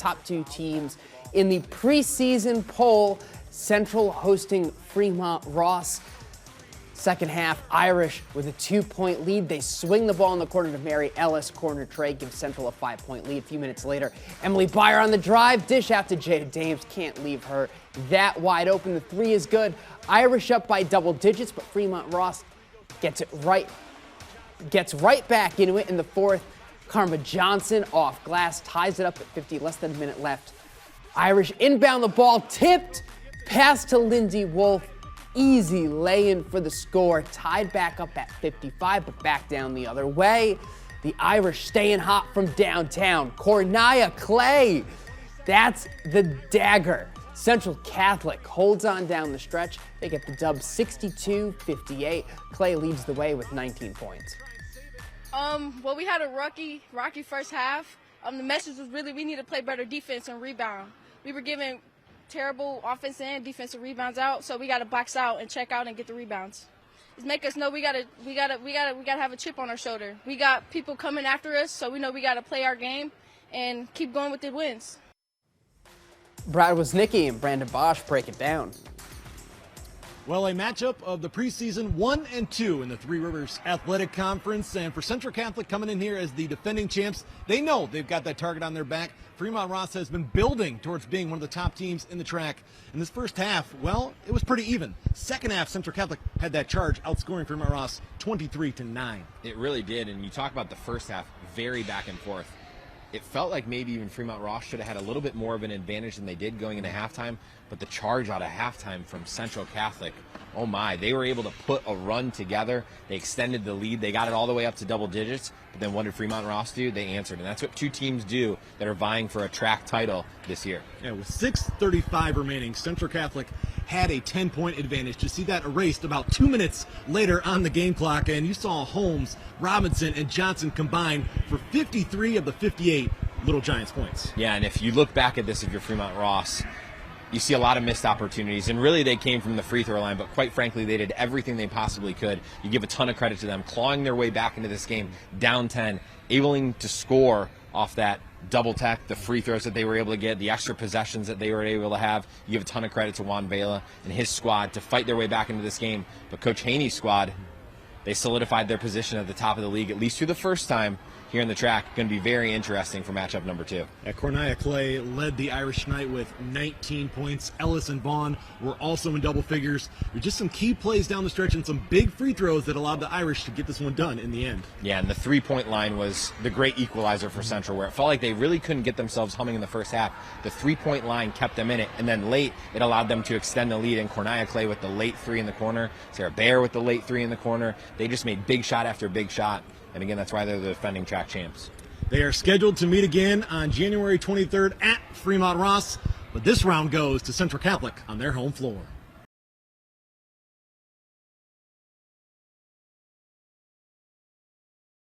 top two teams in the preseason poll. Central hosting Fremont Ross. Second half, Irish with a 2-point lead. They swing the ball in the corner to Mary Ellis. Corner tray gives Central a 5-point lead. A few minutes later, Emily Byer on the drive. Dish out to Jada Dames. Can't leave her that wide open. The three is good. Irish up by double digits, but Fremont Ross gets right back into it in the fourth. Karma Johnson off glass ties it up at 50, less than a minute left. Irish inbound the ball, tipped, pass to Lindsay Wolf. Easy lay-in for the score, tied back up at 55, but back down the other way. The Irish staying hot from downtown. Cornelia Clay, that's the dagger. Central Catholic holds on down the stretch. They get the dub 62-58. Clay leads the way with 19 points. Well, we had a rocky first half. The message was really we need to play better defense and rebound. We were giving terrible offense and defensive rebounds out, so we got to box out and check out and get the rebounds. It's make us know we gotta have a chip on our shoulder. We got people coming after us, so we know we got to play our game and keep going with the wins. Brad Woznicki and Brandon Bosch break it down. Well, a matchup of the preseason 1 and 2 in the Three Rivers Athletic Conference. And for Central Catholic coming in here as the defending champs, they know they've got that target on their back. Fremont Ross has been building towards being one of the top teams in the track. In this first half, well, it was pretty even. Second half, Central Catholic had that charge, outscoring Fremont Ross 23-9. It really did. And you talk about the first half, very back and forth. It felt like maybe even Fremont Ross should have had a little bit more of an advantage than they did going into halftime, but the charge out of halftime from Central Catholic, oh my, they were able to put a run together. They extended the lead. They got it all the way up to double digits, but then what did Fremont Ross do? They answered, and that's what two teams do that are vying for a track title this year. Yeah, with 6:35 remaining, Central Catholic had a 10-point advantage. To see that erased about 2 minutes later on the game clock, and you saw Holmes, Robinson, and Johnson combine for 53 of the 58 Little Giants points. Yeah, and if you look back at this, if you're Fremont Ross, you see a lot of missed opportunities, and really they came from the free throw line, but quite frankly, they did everything they possibly could. You give a ton of credit to them, clawing their way back into this game, down 10, able to score off that double tech, the free throws that they were able to get, the extra possessions that they were able to have. You give a ton of credit to Juan Vela and his squad to fight their way back into this game. But Coach Haney's squad, they solidified their position at the top of the league, at least for the first time here in the track. Going to be very interesting for matchup number 2. Cornelia Clay led the Irish tonight with 19 points. Ellis and Vaughn were also in double figures. There's just some key plays down the stretch and some big free throws that allowed the Irish to get this one done in the end. Yeah, and the three-point line was the great equalizer for Central, where it felt like they really couldn't get themselves humming in the first half. The three-point line kept them in it, and then late it allowed them to extend the lead. And Cornelia Clay with the late three in the corner, Sarah Bayer with the late three in the corner. They just made big shot after big shot. And again, that's why they're the defending track champs. They are scheduled to meet again on January 23rd at Fremont Ross, but this round goes to Central Catholic on their home floor.